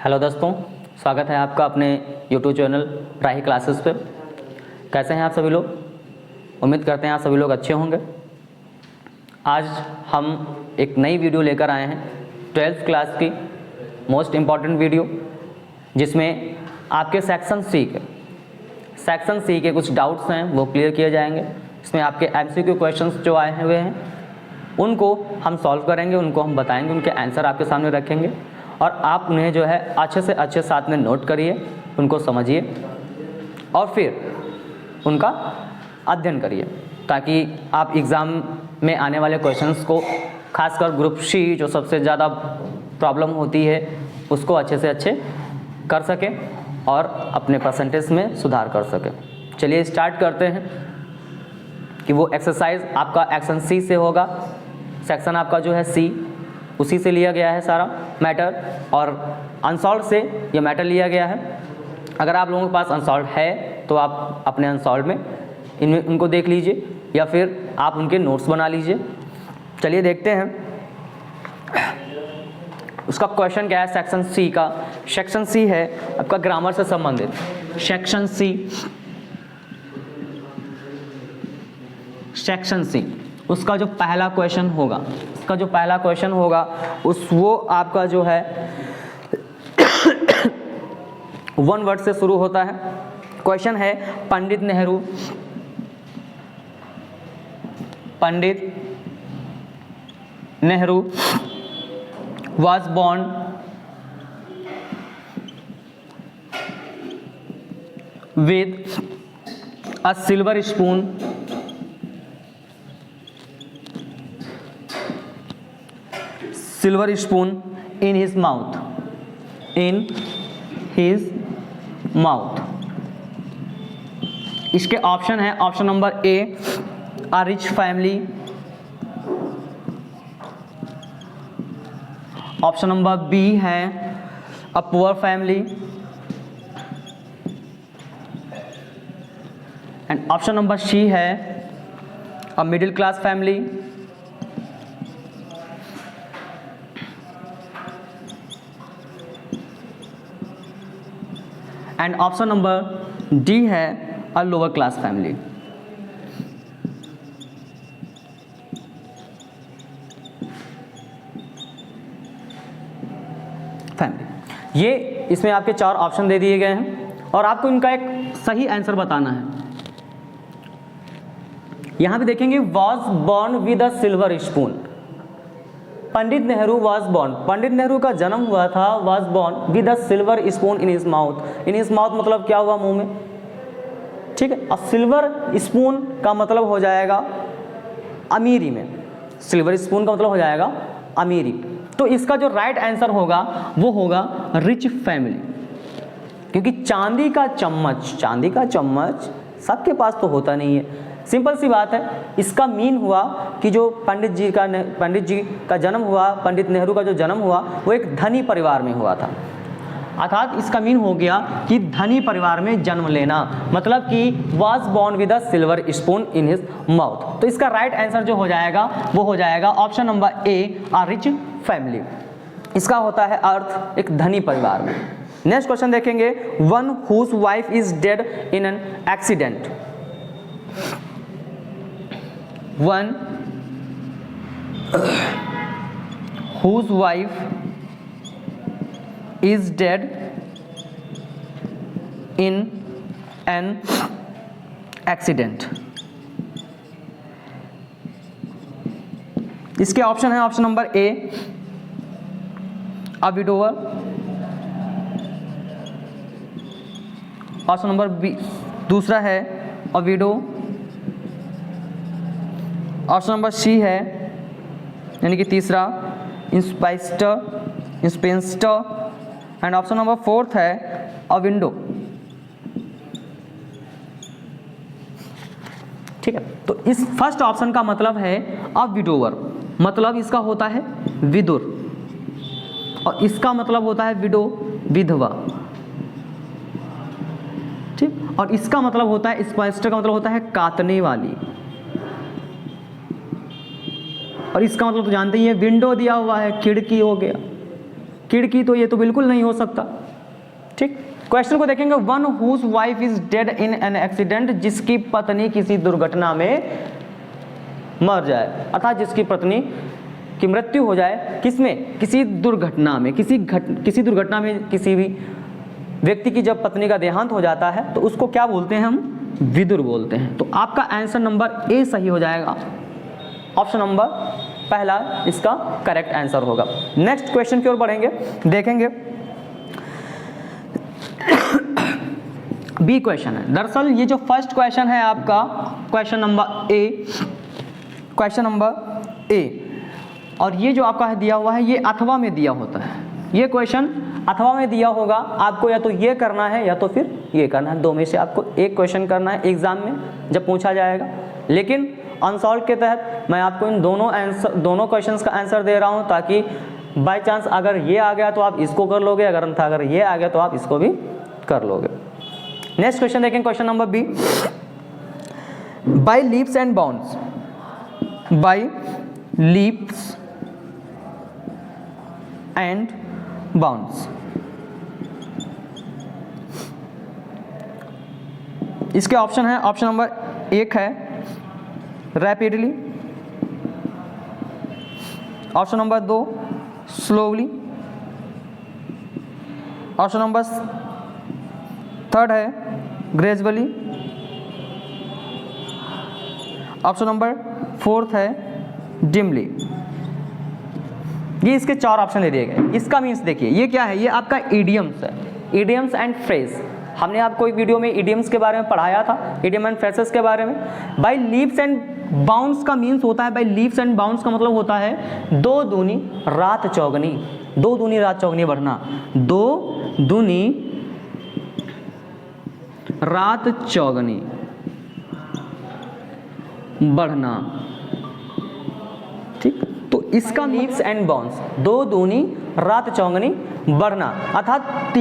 Hello दोस्तों, स्वागत है आपका अपने यूट्यूब चैनल राही क्लासेस पे। कैसे हैं आप सभी लोग? उम्मीद करते हैं आप सभी लोग अच्छे होंगे। आज हम एक नई वीडियो लेकर आए हैं 12th क्लास की मोस्ट इम्पॉर्टेंट वीडियो, जिसमें आपके सेक्शन सी के कुछ डाउट्स हैं वो क्लियर किए जाएंगे। इसमें आपके MCQ क्वेश्चंस जो आए हुए हैं उनको हम सॉल्व करेंगे, उनको हम बताएंगे, उनके आंसर आपके सामने रखेंगे और आप उन्हें जो है अच्छे से अच्छे साथ में नोट करिए, उनको समझिए और फिर उनका अध्ययन करिए, ताकि आप एग्ज़ाम में आने वाले क्वेश्चंस को, खासकर ग्रुप सी जो सबसे ज़्यादा प्रॉब्लम होती है, उसको अच्छे से अच्छे कर सकें और अपने परसेंटेज में सुधार कर सकें। चलिए स्टार्ट करते हैं कि वो एक्सरसाइज आपका एक्शन सी से होगा। सेक्शन आपका जो है सी, उसी से लिया गया है सारा मैटर, और अनसॉल्व से ये मैटर लिया गया है। अगर आप लोगों के पास अनसॉल्व है तो आप अपने अनसॉल्व में इनमें उनको देख लीजिए या फिर आप उनके नोट्स बना लीजिए। चलिए देखते हैं उसका क्वेश्चन क्या है। सेक्शन सी का, सेक्शन सी है आपका ग्रामर से संबंधित। सेक्शन सी उसका जो पहला क्वेश्चन होगा, वो आपका जो है 1 वर्ड से शुरू होता है। क्वेश्चन है Pandit Nehru was born with a silver spoon in his mouth. इसके ऑप्शन है, option number A a rich family, option number B है a poor family, and option number C है a middle class family, and option number D है a lower class family. ये इसमें आपके 4 option दे दिए गए हैं और आपको इनका एक सही आंसर बताना है। यहां भी देखेंगे was born with a silver spoon. Pandit Nehru was born, Pandit Nehru का जन्म हुआ था, was born with a silver spoon in his mouth. In his mouth मतलब क्या हुआ? मुंह में, ठीक है। और सिल्वर स्पून का मतलब हो जाएगा अमीरी में, सिल्वर स्पून का मतलब हो जाएगा अमीरी। तो इसका जो राइट आंसर होगा वो होगा रिच फैमिली, क्योंकि चांदी का चम्मच सबके पास तो होता नहीं है। सिंपल सी बात है। इसका मीन हुआ कि जो पंडित जी का जन्म हुआ, पंडित नेहरू का जो जन्म हुआ वो एक धनी परिवार में हुआ था। अर्थात इसका मीन हो गया कि धनी परिवार में जन्म लेना, मतलब कि was born with a silver spoon in his mouth. तो इसका राइट आंसर जो हो जाएगा वो हो जाएगा option number A a rich family. इसका होता है अर्थ एक धनी परिवार में। नेक्स्ट क्वेश्चन देखेंगे, one whose wife is dead in an accident. One whose wife is dead in an accident. इसके ऑप्शन है, option number A a widower, option number B दूसरा है a widow, option number C है यानी कि तीसरा इंस्पेंस्टर, and option number 4 है अ window. ठीक है, तो इस फर्स्ट ऑप्शन का मतलब है अ विडोवर, मतलब इसका होता है विदुर, और इसका मतलब होता है विडो, विधवा। ठीक, और इसका मतलब होता है, इंस्पेक्टर का मतलब होता है काटने वाली, और इसका मतलब तो जानते ही है, विंडो दिया हुआ है, खिड़की हो गया। खिड़की, तो ये तो बिल्कुल नहीं हो सकता। ठीक, क्वेश्चन को देखेंगे, one whose wife is dead in an accident, जिसकी पत्नी किसी दुर्घटना में मर जाए, अर्थात जिसकी पत्नी की मृत्यु हो जाए, किसमें, किसी दुर्घटना में, किसी दुर्घटना में किसी भी व्यक्ति की जब पत्नी का देहांत हो जाता है तो उसको क्या बोलते हैं, हम विदुर बोलते हैं। तो आपका आंसर नंबर ए सही हो जाएगा, ऑप्शन नंबर पहला इसका करेक्ट आंसर होगा। नेक्स्ट क्वेश्चन की ओर बढ़ेंगे, देखेंगे बी क्वेश्चन है। दरअसल ये जो फर्स्ट क्वेश्चन है आपका क्वेश्चन नंबर ए, और ये जो आपका दिया हुआ है ये अथवा में दिया होता है। ये क्वेश्चन अथवा में दिया होगा, आपको या तो ये करना है या तो फिर ये करना है, दो में से आपको एक क्वेश्चन करना है एग्जाम में जब पूछा जाएगा। लेकिन अनसॉल्व के तहत मैं आपको इन दोनों क्वेश्चंस का आंसर दे रहा हूं, ताकि बाय चांस अगर ये आ गया तो आप इसको कर लोगे, अगर ये आ गया तो आप इसको भी कर लोगे। नेक्स्ट क्वेश्चन देखें, question number B, by leaps and bounds, by leaps and bounds, इसके ऑप्शन है, ऑप्शन नंबर एक है rapidly, option number 2 slowly, option number 3 है ग्रेजुअली, ऑप्शन नंबर 4 है डिमली। ये इसके 4 ऑप्शन दे दिए गए। इसका मीन्स देखिए ये क्या है, ये आपका इडियम्स है, इडियम्स एंड फ्रेज। हमने आपको एक वीडियो में इडियम्स के बारे में पढ़ाया था, इडियम एंड फ्रेजेस के बारे में। बाय लीप्स एंड बाउंड्स का मीन्स होता है, बाय लीप्स एंड बाउंड्स का मतलब होता है 2 दूनी रात चौगनी, 2 दूनी रात चौगनी बढ़ना, 2 दूनी रात चौगनी बढ़ना। ठीक, तो इसका लीप्स एंड बाउंड्स 2 दूनी रात चौगनी बढ़ना, अर्थात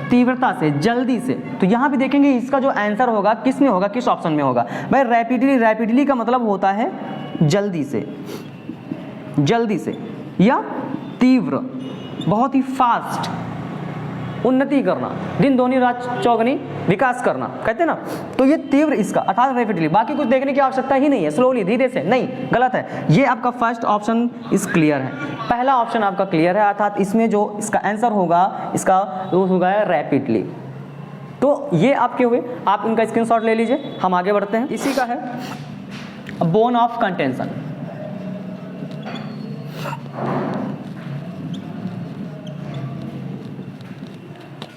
तीव्रता से जल्दी से। तो यहां भी देखेंगे इसका जो आंसर होगा किस में होगा, किस ऑप्शन में होगा भाई, रैपिडली का मतलब होता है जल्दी से या तीव्र, बहुत ही फास्ट, उन्नति करना, दिन दोनी रात चौगनी विकास करना, कहते ना। तो ये तीव्र इसका अर्थात रैपिडली, बाकी कुछ देखने की आवश्यकता ही नहीं है, स्लोली धीरे से नहीं, गलत है। ये आपका फर्स्ट ऑप्शन इस क्लियर है, पहला ऑप्शन आपका क्लियर है, अर्थात इसमें जो इसका आंसर होगा इसका वो होगा रैपिडली। तो ये आपके हुए, आप इनका स्क्रीनशॉट ले लीजिए, हम आगे बढ़ते हैं। इसी का है bone of contention.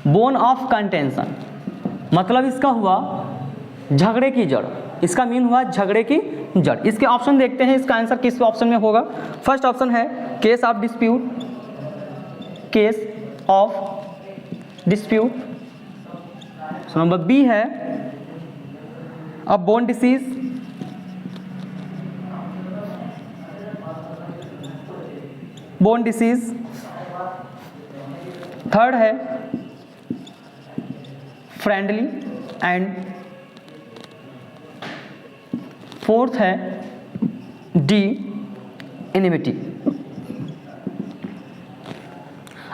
Bone of contention मतलब इसका हुआ झगड़े की जड़, इसका मीन हुआ झगड़े की जड़। इसके ऑप्शन देखते हैं, इसका आंसर किस ऑप्शन में होगा। फर्स्ट ऑप्शन है case of dispute, case of dispute. Number B है a bone disease, bone disease. Third है फ्रेंडली एंड फोर्थ है डी इनिमिटी।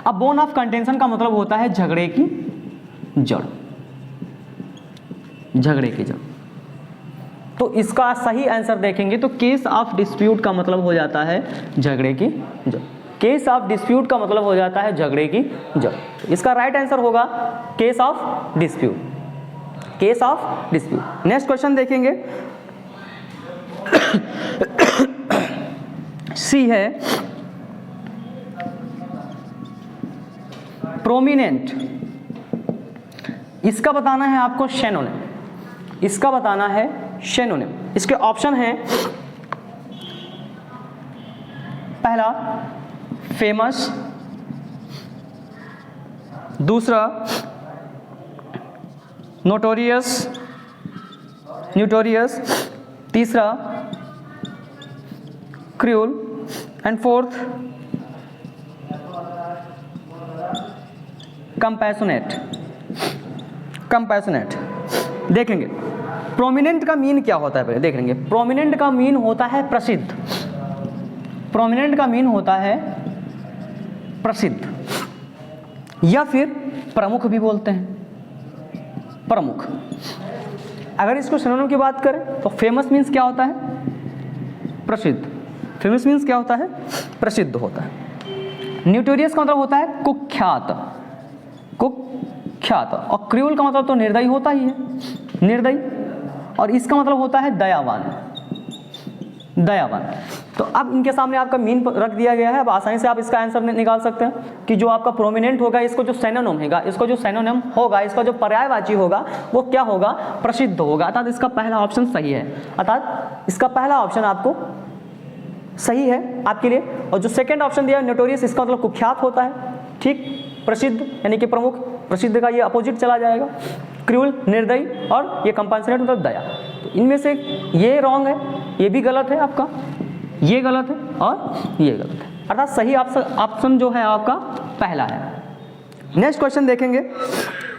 अब बोन ऑफ कंटेंशन का मतलब होता है झगड़े की जड़, झगड़े की जड़। तो इसका सही आंसर देखेंगे तो केस ऑफ डिस्प्यूट का मतलब हो जाता है झगड़े की जड़, केस ऑफ डिस्प्यूट का मतलब हो जाता है झगड़े की जड़। इसका राइट आंसर होगा case of dispute, case of dispute. Next question देखेंगे, सी है प्रोमिनेंट। इसका बताना है आपको शेनोनिम, इसका बताना है शेनोनिम। इसके ऑप्शन है पहला फेमस, दूसरा नोटोरियस, न्यूटोरियस, तीसरा cruel and fourth compassionate. Compassionate देखेंगे प्रोमिनेंट का मीन क्या होता है, पहले देख लेंगे। प्रोमिनेंट का मीन होता है प्रसिद्ध, प्रोमिनेंट का मीन होता है प्रसिद्ध। या फिर प्रमुख भी बोलते हैं, प्रमुख। अगर इसको सिनोनिम की बात करें तो फेमस मीन्स क्या होता है? प्रसिद्ध। फेमस मीन्स क्या होता है? प्रसिद्ध होता है। न्यूटोरियस का मतलब होता है कुख्यात, कुख्यात। और क्रूअल का मतलब तो निर्दयी होता ही है, निर्दयी। और इसका मतलब होता है दयावान, दयावान। तो अब इनके सामने आपका मीन रख दिया गया है। अब आसानी से आप इसका आंसर निकाल सकते हैं कि जो आपका प्रोमिनेंट होगा, इसको जो सिनोनिम होगा, इसको जो सिनोनिम होगा, इसका जो पर्यायवाची होगा वो क्या होगा? प्रसिद्ध होगा। अर्थात इसका पहला ऑप्शन सही है, अर्थात इसका पहला ऑप्शन आपको सही है आपके लिए। और जो सेकंड ऑप्शन दिया है नोटोरियस, इसका मतलब कुख्यात होता है, ठीक। प्रसिद्ध यानी कि प्रमुख, प्रसिद्ध का ये अपोजिट चला जाएगा। क्रूअल निर्दयी, और ये कंपनसेट मतलब दया। तो इनमें से ये रॉन्ग है, ये भी गलत है आपका, ये गलत है और ये गलत है। अर्थात सही ऑप्शन जो है आपका पहला है। नेक्स्ट क्वेश्चन देखेंगे,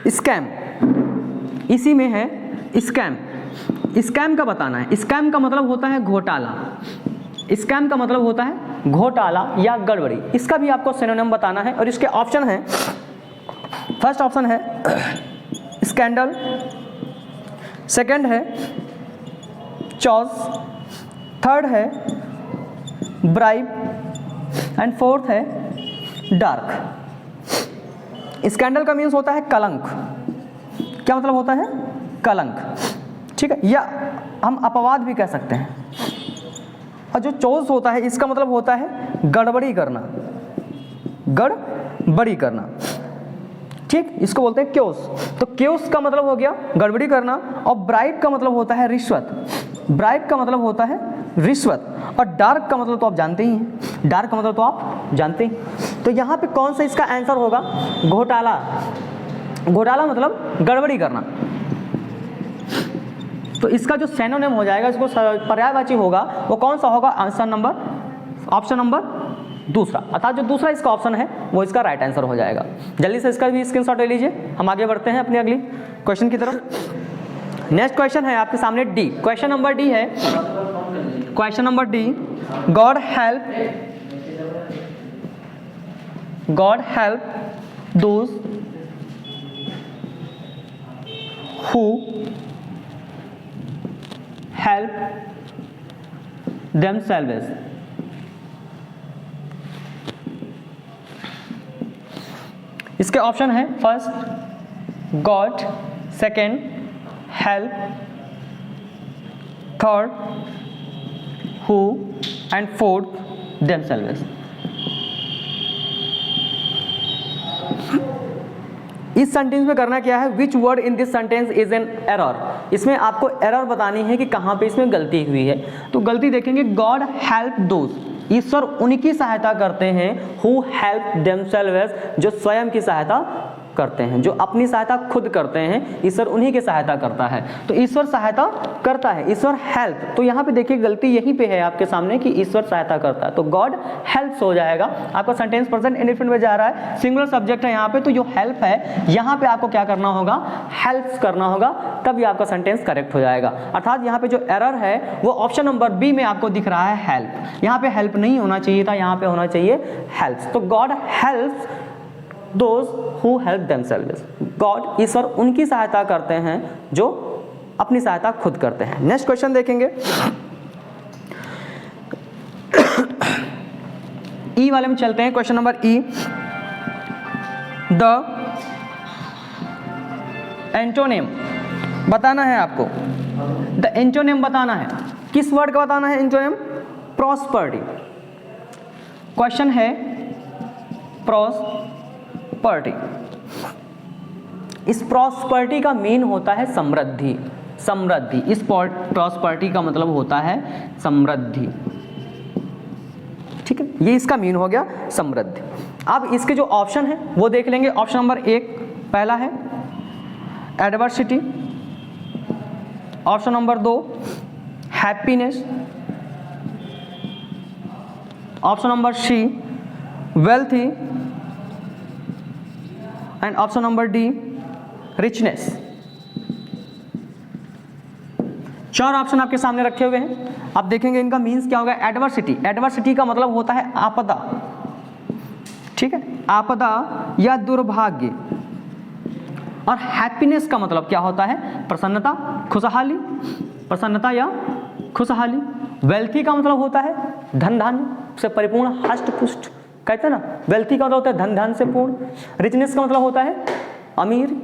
स्कैम। इसी में है स्कैम। स्कैम का बताना है। स्कैम का मतलब होता है घोटाला। स्कैम का मतलब होता है घोटाला या गड़बड़ी। इसका भी आपको सिनोनिम बताना है और इसके ऑप्शन हैं, फर्स्ट ऑप्शन है स्कैंडल, सेकंड है चॉस, थर्ड है ब्राइब एंड फोर्थ है डार्क। स्कैंडल का मीन्स होता है कलंक। क्या मतलब होता है? कलंक, ठीक है, या हम अपवाद भी कह सकते हैं। और जो चॉस होता है, इसका मतलब होता है गड़बड़ी करना, गड़बड़ी करना, ठीक। इसको बोलते हैं क्योस। तो क्योस का मतलब हो गया गड़बड़ी करना। और ब्राइब का मतलब होता है रिश्वत, ब्राइब का मतलब होता है रिश्वत। और डार्क का मतलब तो आप जानते ही हैं, डार्क का मतलब तो आप जानते हैं। तो यहाँ पे कौन सा इसका आंसर होगा? घोटाला। घोटाला मतलब गड़बड़ी करना। तो इसका जो सिनोनिम हो जाएगा, इसको पर्यायवाची होगा, वो कौन सा होगा? आंसर नंबर, ऑप्शन नंबर दूसरा। अर्थात जो दूसरा इसका ऑप्शन है वो इसका राइट आंसर हो जाएगा। जल्दी से इसका भी स्क्रीनशॉट ले लीजिए। हम आगे बढ़ते हैं अपनी अगली क्वेश्चन की तरफ। नेक्स्ट क्वेश्चन है आपके सामने डी। क्वेश्चन नंबर डी है, question number D, God help those who help themselves। इसके ऑप्शन है first God, second help, third who and fourth themselves। इस सेंटेंस में करना क्या है? Which word in this sentence is an error. इसमें आपको एरर बतानी है कि कहाँ पे इसमें गलती हुई है। तो गलती देखेंगे, गॉड हेल्प दोज, ईश्वर उनकी सहायता करते हैं, हु हेल्प देमसेल्व्स, जो स्वयं की सहायता करते हैं, जो अपनी सहायता खुद करते हैं, ईश्वर उन्हीं की सहायता करता है। तो ईश्वर सहायता करता है, ईश्वर हेल्प। तो यहाँ पे देखिए गलती यहीं पे है आपके सामने कि ईश्वर सहायता करता है, तो गॉड हेल्प्स हो जाएगा। आपका सेंटेंस प्रेजेंट इंडेफिनिट में जा रहा है, सिंगुलर सब्जेक्ट है यहाँ पे, तो जो हेल्प है यहाँ पे आपको क्या करना होगा? हेल्प्स करना होगा, तभी आपका सेंटेंस करेक्ट हो जाएगा। अर्थात यहाँ पे जो एरर है वो ऑप्शन नंबर बी में आपको दिख रहा है हेल्प। यहाँ पे हेल्प नहीं होना चाहिए था, यहाँ पे होना चाहिए हेल्प्स। तो God helps those who help themselves. God, ईश्वर उनकी सहायता करते हैं जो अपनी सहायता खुद करते हैं। नेक्स्ट क्वेश्चन देखेंगे, ई वाले में चलते हैं। Question number E, the antonym बताना है आपको। द एंटोनिम बताना है, किस वर्ड का बताना है एंटोनिम? प्रॉस्पर्टी। क्वेश्चन है प्रॉस्पर्टी। इस प्रॉस्पर्टी का मीन होता है समृद्धि, समृद्धि। इस प्रॉस्पर्टी का मतलब होता है समृद्धि, ठीक है, ये इसका मीन हो गया समृद्धि। अब इसके जो ऑप्शन है वो देख लेंगे। ऑप्शन नंबर एक पहला है एडवर्सिटी, ऑप्शन नंबर दो happiness, option number C wealthy and option number D richness. चार ऑप्शन आपके सामने रखे हुए हैं। आप देखेंगे इनका मीन्स क्या होगा? एडवर्सिटी। एडवर्सिटी का मतलब होता है आपदा, ठीक है, आपदा या दुर्भाग्य। और हैप्पीनेस का मतलब क्या होता है? प्रसन्नता, खुशहाली, प्रसन्नता या खुशहाली। वेल्थी का मतलब होता है धन धान्य से परिपूर्ण, हष्ट पुष्ट, कहते हैं ना, वेल्थी का मतलब होता है धन धान्य से पूर्ण। रिचनेस का मतलब होता है अमीर।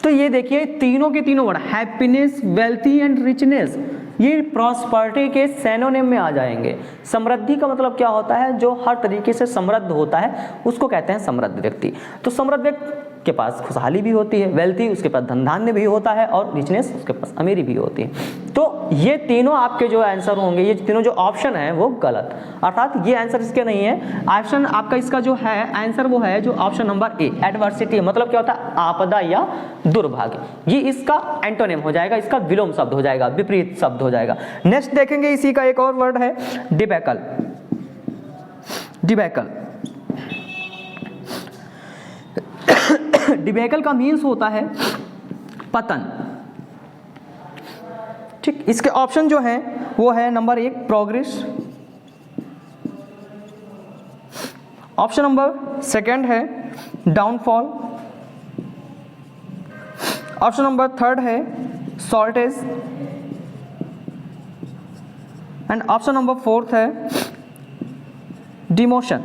तो ये देखिए तीनों के तीनों word, happiness, wealthy and richness, ये प्रॉस्पर्टी के सिनोनिम में आ जाएंगे। समृद्धि का मतलब क्या होता है? जो हर तरीके से समृद्ध होता है उसको कहते हैं समृद्ध व्यक्ति। तो समृद्ध व्यक्ति के पास खुशहाली भी होती है, वेल्थी उसके पास धन धान्य भी होता है, और रिचनेस उसके पास अमीरी भी होती है। तो ये तीनों आपके जो आंसर होंगे, ये तीनों जो ऑप्शन है वो गलत, अर्थात ये आंसर इसके नहीं है। ऑप्शन आपका इसका जो है आंसर वो है जो ऑप्शन नंबर ए, एडवर्सिटी। मतलब क्या होता है? आपदा या दुर्भाग्य। ये इसका एंटोनिम हो जाएगा, इसका विलोम शब्द हो जाएगा, विपरीत शब्द हो जाएगा। नेक्स्ट देखेंगे इसी का एक और वर्ड है डिबैकल। डिबैकल डिबैकल का मीन्स होता है पतन। ठीक, इसके ऑप्शन जो है वो है नंबर 1 प्रोग्रेस, ऑप्शन नंबर 2 है डाउनफॉल, ऑप्शन नंबर 3 है शॉर्टेज, एंड ऑप्शन नंबर 4 है डिमोशन।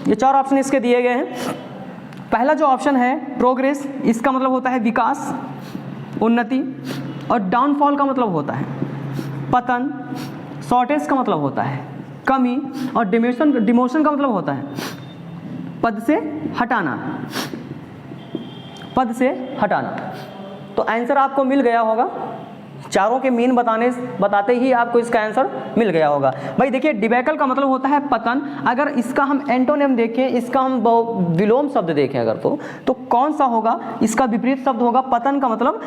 ये 4 ऑप्शन इसके दिए गए हैं। पहला जो ऑप्शन है प्रोग्रेस, इसका मतलब होता है विकास, उन्नति, और डाउनफॉल का मतलब होता है पतन, शॉर्टेज का मतलब होता है कमी, और डिमोशन का मतलब होता है पद से हटाना, पद से हटाना। तो आंसर आपको मिल गया होगा, चारों के मीन बताते ही आपको इसका आंसर मिल गया होगा। भाई देखिए डिबैकल का मतलब होता है पतन। अगर इसका हम एंटोनिम देखें, इसका हम विलोम शब्द देखें अगर तो कौन सा होगा? इसका विपरीत शब्द होगा पतन का मतलब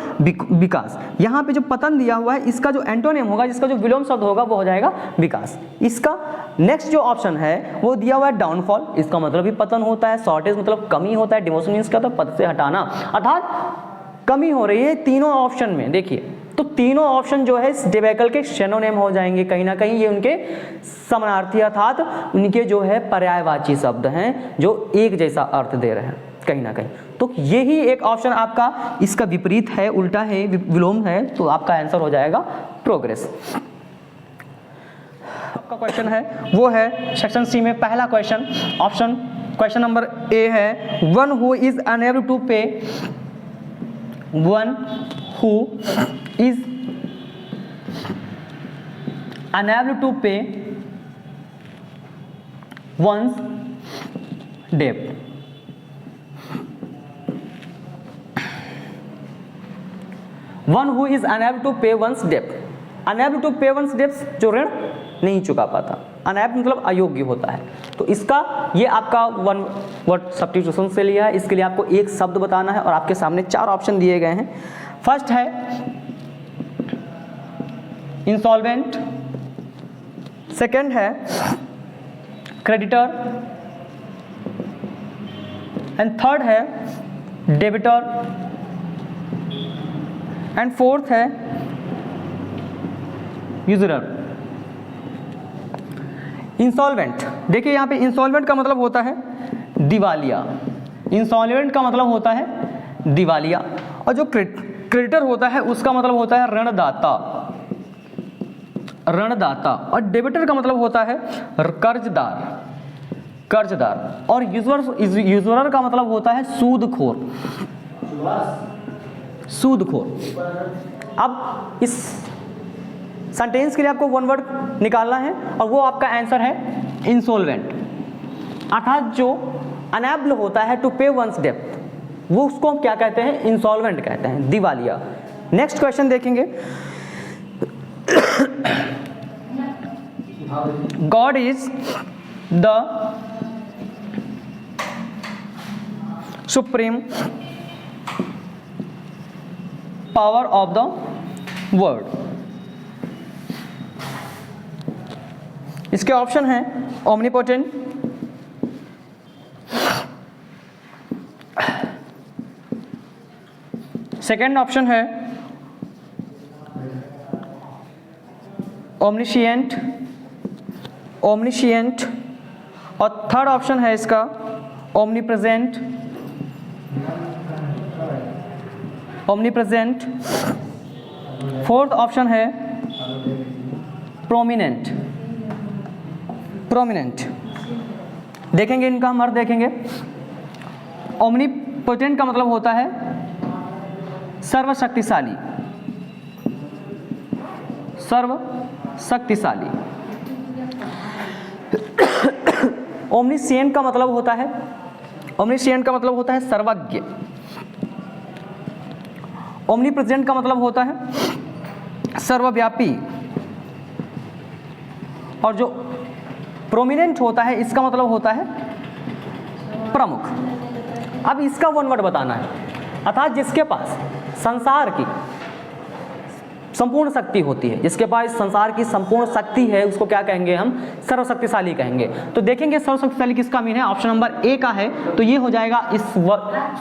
विकास। यहाँ पे जो पतन दिया हुआ है इसका जो एंटोनिम होगा, जिसका जो विलोम शब्द होगा वो हो जाएगा विकास। इसका नेक्स्ट जो ऑप्शन है वो दिया हुआ है डाउनफॉल, इसका मतलब भी पतन होता है, शॉर्टेज मतलब कमी होता है, डिमोशन मीन्स क्या होता है? पद से हटाना, अर्थात कमी हो रही है तीनों ऑप्शन में। देखिए तो तीनों ऑप्शन जो है इस डिबैकल के सिनोनिम हो जाएंगे, कहीं ना कहीं ये उनके समानार्थी अर्थात उनके जो है पर्यायवाची शब्द हैं जो एक जैसा अर्थ दे रहे हैं कहीं ना कहीं। तो यही एक ऑप्शन आपका इसका विपरीत है, उल्टा है, विलोम है, तो आपका आंसर हो जाएगा प्रोग्रेस। आपका क्वेश्चन है वो है सेक्शन सी में पहला question, option question number A है one who is unable to pay, one who is unable to pay one's debt। One who is unable to pay one's debt, unable to pay one's debts जो ऋण नहीं चुका पाता, unable मतलब अयोग्य होता है। तो इसका ये आपका वन वर्ड सब्स्टिट्यूशन से लिया है। इसके लिए आपको एक शब्द बताना है और आपके सामने 4 ऑप्शन दिए गए हैं। फर्स्ट है इंसॉल्वेंट, सेकंड है क्रेडिटर, एंड थर्ड है डेबिटर, एंड फोर्थ है यूजरर। इंसॉल्वेंट, देखिए यहाँ पे इंसॉल्वेंट का मतलब होता है दिवालिया, इंसॉल्वेंट का मतलब होता है दिवालिया, और जो क्रेडिटर होता है उसका मतलब होता है ऋणदाता, ऋणदाता, और डेबिटर का मतलब होता है कर्जदार, कर्जदार, और यूजरर का मतलब होता है सूदखोर, सूदखोर। अब इस सेंटेंस के लिए आपको वन वर्ड निकालना है और वो आपका आंसर है इंसॉल्वेंट, अर्थात जो अनएबल होता है टू पे वंस डेब्ट वो उसको हम क्या कहते हैं? इंसॉल्वेंट कहते हैं, दिवालिया। नेक्स्ट क्वेश्चन देखेंगे। God is the supreme power of the world. इसके ऑप्शन हैं ओमनीपोटेंट, सेकेंड ऑप्शन है ओमनिशिएंट, और थर्ड ऑप्शन है इसका ओमनीप्रेजेंट, ओमनीप्रेजेंट। फोर्थ ऑप्शन है प्रोमिनेंट, प्रोमिनेंट। देखेंगे इनका हम अर्थ देखेंगे। ओमनीपोटेंट का मतलब होता है सर्वशक्तिशाली, सर्वशक्तिशाली। ओमनीसिएंट का मतलब होता है, ओमनीसिएंट का मतलब होता है सर्वज्ञ। ओमनीप्रेजेंट का मतलब होता है सर्वव्यापी। और जो प्रोमिनेंट होता है इसका मतलब होता है प्रमुख। अब इसका वन वर्ड बताना है, अर्थात जिसके पास संसार की संपूर्ण शक्ति होती है, जिसके पास संसार की संपूर्ण शक्ति है, उसको क्या कहेंगे हम? सर्वशक्तिशाली कहेंगे। तो देखेंगे सर्वशक्तिशाली किसका मीन है। ऑप्शन नंबर ए का है, तो ये हो जाएगा इस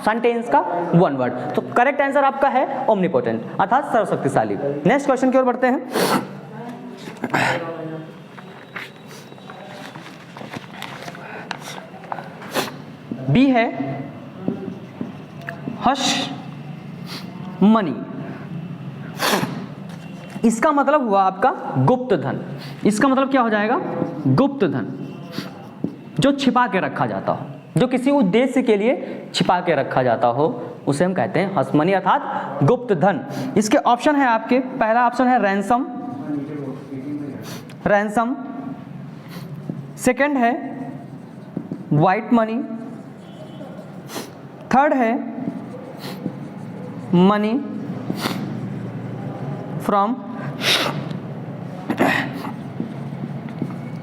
सेंटेंस का वन वर्ड। तो करेक्ट आंसर आपका है ओमनीपोटेंट, अर्थात सर्वशक्तिशाली। नेक्स्ट क्वेश्चन की ओर बढ़ते हैं। बी है हश मनी। इसका मतलब हुआ आपका गुप्त धन। इसका मतलब क्या हो जाएगा? गुप्त धन, जो छिपा के रखा जाता हो, जो किसी उद्देश्य के लिए छिपा के रखा जाता हो, उसे हम कहते हैं हश मनी, अर्थात गुप्त धन। इसके ऑप्शन है आपके, पहला ऑप्शन है रैंसम, रैंसम। सेकंड है वाइट मनी। थर्ड है money from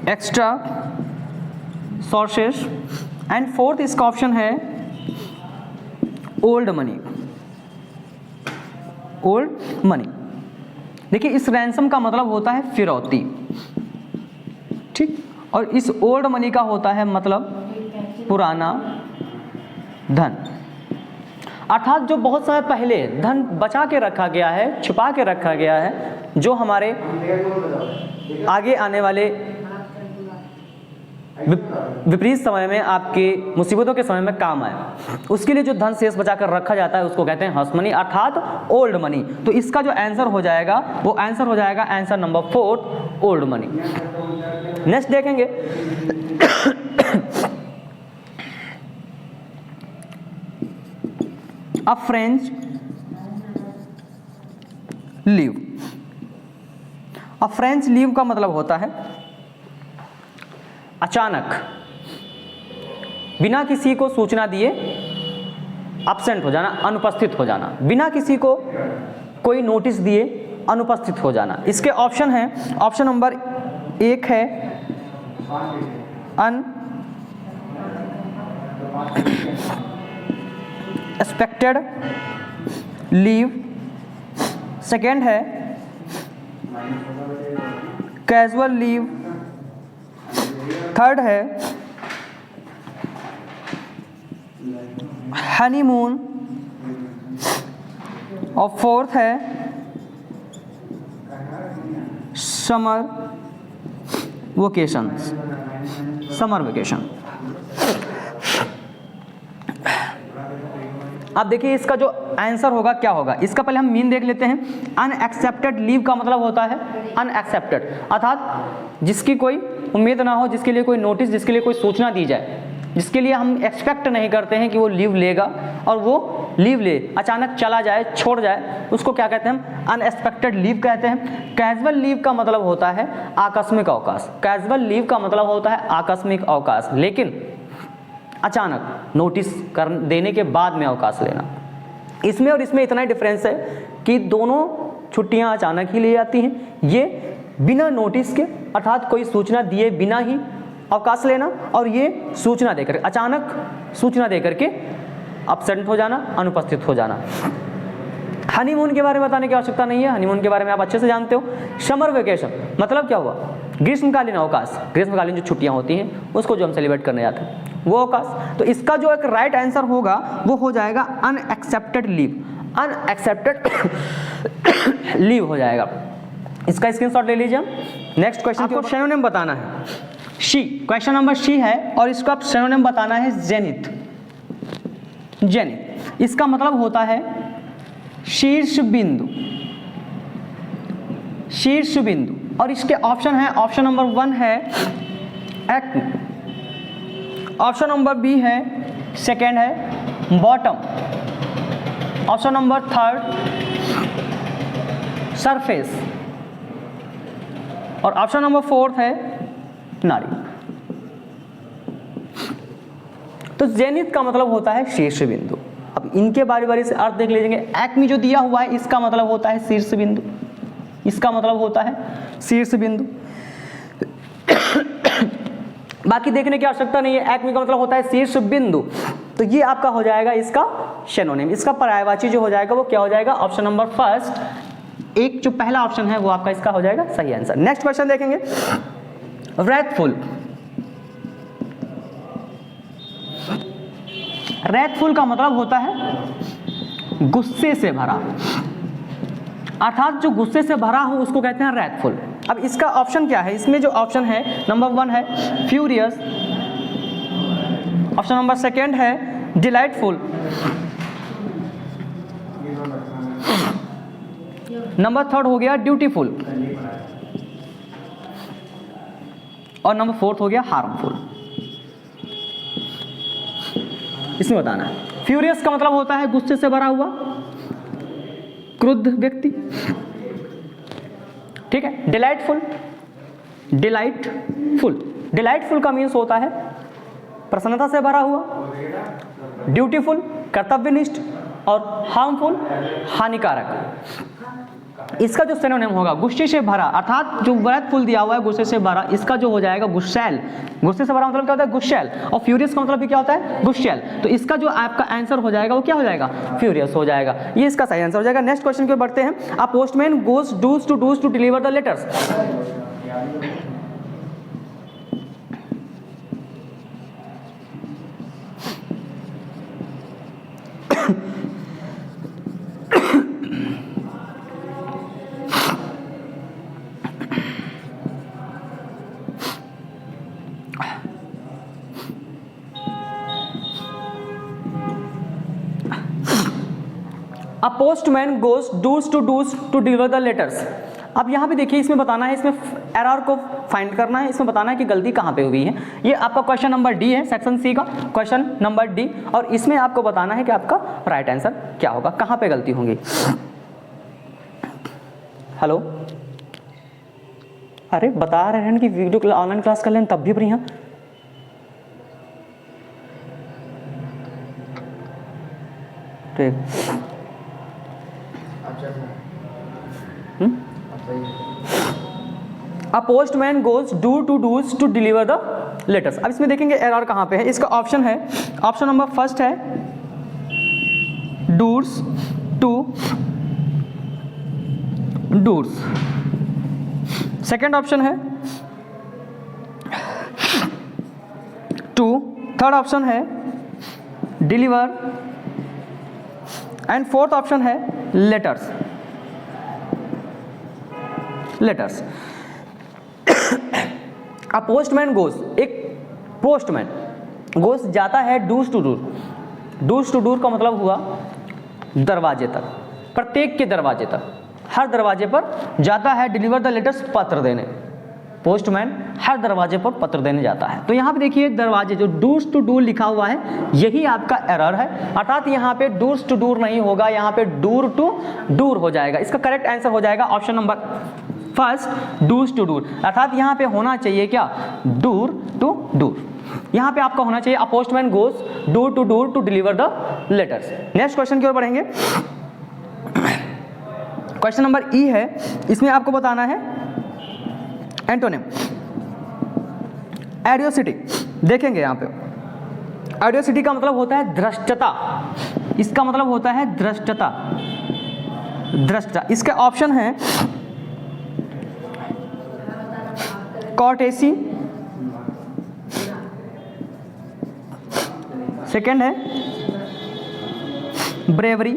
extra sources. And fourth इसका ऑप्शन है ओल्ड मनी, ओल्ड मनी। देखिए इस रैंसम का मतलब होता है फिरौती, ठीक, और इस ओल्ड मनी का होता है मतलब पुराना धन, अर्थात जो बहुत समय पहले धन बचा के रखा गया है, छुपा के रखा गया है, जो हमारे आगे आने वाले विपरीत समय में, आपके मुसीबतों के समय में काम आए, उसके लिए जो धन शेष बचा कर रखा जाता है उसको कहते हैं हश मनी, अर्थात ओल्ड मनी। तो इसका जो आंसर हो जाएगा वो आंसर हो जाएगा answer number 4, old money. Next देखेंगे a French leave. A French leave का मतलब होता है अचानक, बिना किसी को सूचना दिए एब्सेंट हो जाना, अनुपस्थित हो जाना, बिना किसी को कोई नोटिस दिए अनुपस्थित हो जाना। इसके ऑप्शन है, ऑप्शन नंबर 1 है अनएक्सपेक्टेड लीव। सेकेंड है कैजुअल लीव। थर्ड है हनीमून और फोर्थ है समर वेकेशंस, समर वेकेशन। अब देखिए इसका जो आंसर होगा क्या होगा, इसका पहले हम मीन देख लेते हैं। अनएक्सेप्टेड लीव का मतलब होता है अनएक्सेप्टेड, अर्थात जिसकी कोई उम्मीद ना हो, जिसके लिए कोई नोटिस, जिसके लिए कोई सूचना दी जाए, जिसके लिए हम एक्सपेक्ट नहीं करते हैं कि वो लीव लेगा और वो लीव ले अचानक चला जाए, छोड़ जाए, उसको क्या कहते हैं हम? अनएक्सपेक्टेड लीव कहते हैं। कैजुअल लीव का मतलब होता है आकस्मिक अवकाश। कैजुअल लीव का मतलब होता है आकस्मिक अवकाश, लेकिन अचानक नोटिस कर देने के बाद में अवकाश लेना। इसमें और इसमें इतना डिफरेंस है कि दोनों छुट्टियां अचानक ही ली जाती हैं, ये बिना नोटिस के, अर्थात कोई सूचना दिए बिना ही अवकाश लेना, और ये सूचना देकर, अचानक सूचना देकर के एब्सेंट हो जाना, अनुपस्थित हो जाना। हनीमून के बारे में बताने की आवश्यकता नहीं है, हनीमून के बारे में आप अच्छे से जानते हो। समर वेकेशन मतलब क्या हुआ? ग्रीष्मकालीन अवकाश, ग्रीष्मकालीन जो छुट्टियां होती हैं उसको जो हम सेलिब्रेट करने जाते हैं वो अवकाश। तो इसका जो एक राइट आंसर होगा वो हो जाएगा अनएक्सेप्टेड लीव, अनएक्सेप्टेड लीव हो जाएगा। इसका स्क्रीनशॉट ले लीजिए हम। नेक्स्ट क्वेश्चन, आपको सिनोनिम बताना है। शी, क्वेश्चन नंबर शी है और इसको आप सिनोनिम बताना है जेनिथ। जेनिथ इसका मतलब होता है शीर्ष बिंदु, शीर्ष बिंदु। और इसके ऑप्शन है, ऑप्शन नंबर 1 है एक्मे, ऑप्शन नंबर बी है, सेकेंड है बॉटम, ऑप्शन नंबर 3 सरफेस और ऑप्शन नंबर 4 है नाड़ी। तो जेनिथ का मतलब होता है शीर्ष बिंदु। अब इनके बारी बारी से अर्थ देख लीजिए। एक्मे जो दिया हुआ है इसका मतलब होता है शीर्ष बिंदु, इसका मतलब होता है शीर्ष बिंदु। बाकी देखने की आवश्यकता नहीं है, एक्मे का मतलब होता है शीर्ष बिंदु। तो ये आपका हो जाएगा इसका सिनोनिम। इसका पर्यायवाची जो हो जाएगा वो क्या हो जाएगा, ऑप्शन नंबर फर्स्ट, एक जो पहला ऑप्शन है वो आपका इसका हो जाएगा सही आंसर। नेक्स्ट क्वेश्चन देखेंगे, wrathful। wrathful का मतलब होता है गुस्से से भरा, अर्थात जो गुस्से से भरा हो उसको कहते हैं wrathful। अब इसका ऑप्शन क्या है, इसमें जो ऑप्शन है नंबर 1 है फ्यूरियस, ऑप्शन नंबर 2 है डिलाइटफुल, नंबर 3 हो गया ड्यूटीफुल और नंबर 4 हो गया हार्मफुल। इसमें बताना है। फ्यूरियस का मतलब होता है गुस्से से भरा हुआ, क्रुद्ध व्यक्ति, ठीक है। डिलाइटफुल, डिलाइटफुल, डिलाइटफुल का मीन्स होता है प्रसन्नता से भरा हुआ, ड्यूटीफुल कर्तव्यनिष्ठ और हार्मफुल हानिकारक। इसका जो सिनोनिम होगा गुस्से से भरा, अर्थात जो wrathful दिया हुआ है गुस्से से भरा, इसका जो हो जाएगा गुस्सैल। गुस्से से भरा मतलब क्या होता है, गुस्सैल। और फ्यूरियस का मतलब भी क्या होता है, गुस्सैल। तो इसका जो आपका आंसर हो जाएगा वो क्या हो जाएगा, फ्यूरियस हो जाएगा। ये इसका सही आंसर हो जाएगा। नेक्स्ट क्वेश्चन की ओर बढ़ते हैं। A postman goes doors to deliver the letters. A postman goes doors to deliver the letters. अब यहाँ पे देखिए, इसमें बताना है, इसमें एरर को फाइंड करना है, इसमें बताना है कि गलती कहाँ पे हुई है। ये आपका क्वेश्चन नंबर डी है, सेक्शन सी का क्वेश्चन नंबर डी। और इसमें आपको बताना है कि आपका राइट आंसर क्या होगा, कहाँ पे गलती होंगी। हेलो, अरे बता रहे हैं कि वीडियो ऑनलाइन क्लास कर लें तब भी बढ़िया। ठीक, a postman goes doors to deliver the letters. अब इसमें देखेंगे एरर कहाँ पे है। इसका ऑप्शन है, ऑप्शन नंबर फर्स्ट है doors to doors, second option है टू, थर्ड ऑप्शन है डिलीवर एंड फोर्थ ऑप्शन है letters. Letters. A postman goes, एक पोस्टमैन गोज जाता है doors to door. Doors to door का मतलब हुआ दरवाजे तक, प्रत्येक के दरवाजे तक, हर दरवाजे पर जाता है। डिलीवर द लेटर्स, पत्र देने। पोस्टमैन हर दरवाजे पर पत्र देने जाता है। तो यहाँ पे देखिए दरवाजे, जो डूज टू डूर लिखा हुआ है यही आपका एरर है, अर्थात यहाँ पे डूज टू डूर नहीं होगा, यहाँ पे डूर टू डूर हो जाएगा। इसका करेक्ट आंसर हो जाएगा option number first, doors to door. अर्थात यहाँ पे होना चाहिए क्या, डूर टू डूर। यहाँ पे आपका होना चाहिए a postman goes door to deliver the letters. Next question की ओर बढ़ेंगे। क्वेश्चन नंबर ई है, इसमें आपको बताना है एंटोनिम, एडियोसिटी। देखेंगे यहाँ पे, एडियोसिटी का मतलब होता है धृष्टता। इसका मतलब होता है धृष्टता, दृष्टा। इसके ऑप्शन है कॉर्टेसी, सेकेंड है ब्रेवरी,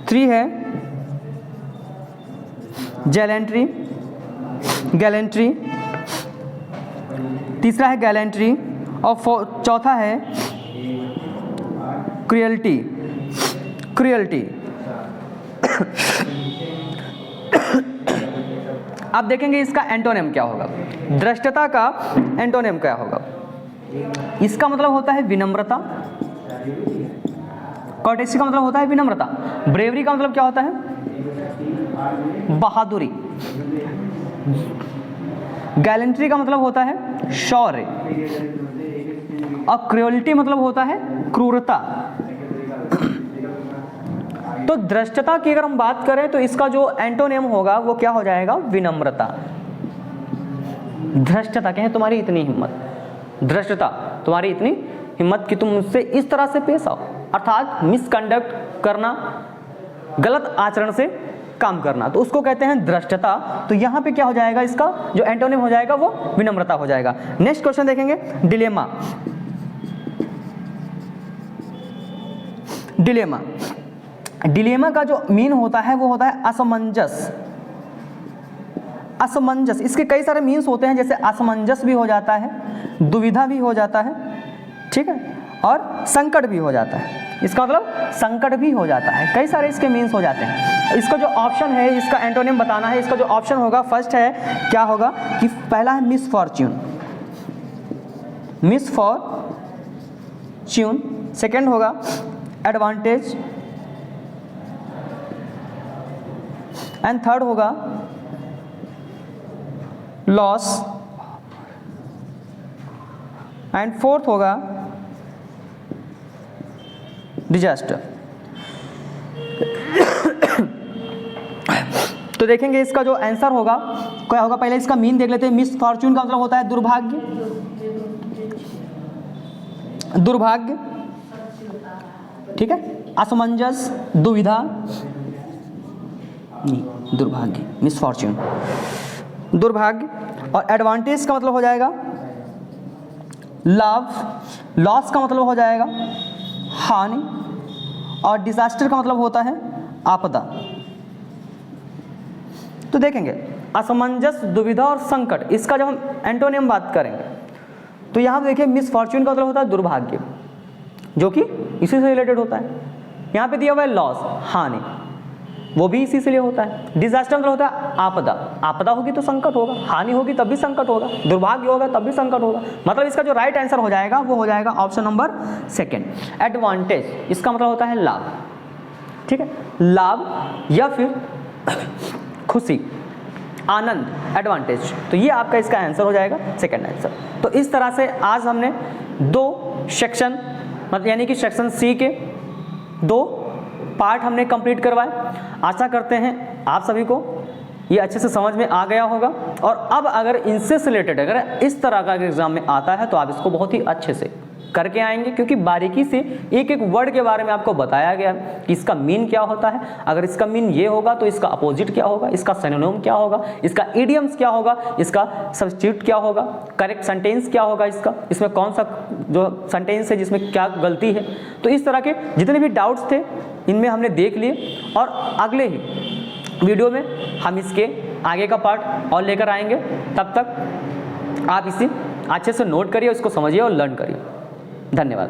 3 है जेलेंट्री गैलेंट्री, तीसरा है गैलेंट्री और चौथा है क्रुएल्टी। क्रुएल्टी आप देखेंगे इसका एंटोनिम क्या होगा, धृष्टता का एंटोनिम क्या होगा। इसका मतलब होता है विनम्रता, कॉर्टेसी का मतलब होता है विनम्रता, ब्रेवरी का मतलब क्या होता है बहादुरी, गैलेंट्री का मतलब होता है शौर्य और क्रुएल्टी मतलब होता है क्रूरता। तो धृष्टता की अगर हम बात करें तो इसका जो एंटोनिम होगा वो क्या हो जाएगा, विनम्रता। धृष्टता कहें तुम्हारी इतनी हिम्मत, धृष्टता तुम्हारी इतनी हिम्मत कि तुम मुझसे इस तरह से पेश आओ, अर्थात मिसकंडक्ट करना, गलत आचरण से काम करना, तो उसको कहते हैं धृष्टता। तो यहाँ पे क्या हो जाएगा, इसका जो एंटोनिम हो जाएगा वो विनम्रता हो जाएगा। नेक्स्ट क्वेश्चन देखेंगे, डिलेमा। डिलेमा, डिलेमा का जो मीन होता है वो होता है असमंजस। असमंजस, इसके कई सारे मीन्स होते हैं, जैसे असमंजस भी हो जाता है, दुविधा भी हो जाता है, ठीक है, और संकट भी हो जाता है। इसका मतलब संकट भी हो जाता है, कई सारे इसके मीन्स हो जाते हैं। इसका जो ऑप्शन है, इसका एंटोनिम बताना है, इसका जो ऑप्शन होगा फर्स्ट है क्या होगा कि पहला है मिसफॉर्च्यून, मिसफॉर्च्यून, सेकंड होगा एडवांटेज एंड थर्ड होगा लॉस एंड फोर्थ होगा डिजास्टर। तो देखेंगे इसका जो आंसर होगा क्या होगा, पहले इसका मीन देख लेते हैं। मिसफॉर्च्यून का मतलब होता है दुर्भाग्य, दुर्भाग्य, ठीक है, असमंजस, दुविधा, नहीं दुर्भाग्य, मिसफॉर्च्यून, दुर्भाग्य। और एडवांटेज का मतलब हो जाएगा लाभ, लॉस का मतलब हो जाएगा हानि, और डिजास्टर का मतलब होता है आपदा। तो देखेंगे असमंजस, दुविधा और संकट, इसका जब हम एंटोनिम बात करेंगे तो यहाँ पे देखिए मिसफॉर्च्यून का मतलब होता है दुर्भाग्य, जो कि इसी से रिलेटेड होता है। यहाँ पे दिया हुआ है लॉस, हानि, वो भी इसी से लिए होता है। डिजास्टर मतलब होता है आपदा, आपदा होगी तो संकट होगा, हानि होगी तब भी संकट होगा, दुर्भाग्य होगा तब भी संकट होगा। मतलब इसका जो राइट आंसर हो जाएगा वो हो जाएगा ऑप्शन नंबर सेकंड, एडवांटेज। इसका मतलब होता है लाभ, ठीक है, लाभ या फिर खुशी, आनंद, एडवांटेज। तो ये आपका इसका आंसर हो जाएगा सेकंड आंसर। तो इस तरह से आज हमने दो सेक्शन, मतलब यानी कि सेक्शन सी के दो पार्ट हमने कंप्लीट करवाए। आशा करते हैं आप सभी को ये अच्छे से समझ में आ गया होगा। और अब अगर इनसे रिलेटेड अगर इस तरह का एग्जाम में आता है तो आप इसको बहुत ही अच्छे से करके आएंगे, क्योंकि बारीकी से एक एक वर्ड के बारे में आपको बताया गया कि इसका मीन क्या होता है, अगर इसका मीन ये होगा तो इसका अपोजिट क्या होगा, इसका सिनोनिम क्या होगा, इसका इडियम्स क्या होगा, इसका सब्स्टिट्यूट क्या होगा, करेक्ट सेंटेंस क्या होगा, इसका इसमें कौन सा जो सेंटेंस है जिसमें क्या गलती है। तो इस तरह के जितने भी डाउट्स थे इनमें हमने देख लिए, और अगले ही वीडियो में हम इसके आगे का पार्ट और लेकर आएंगे। तब तक आप इसे अच्छे से नोट करिए, उसको समझिए और लर्न करिए। धन्यवाद।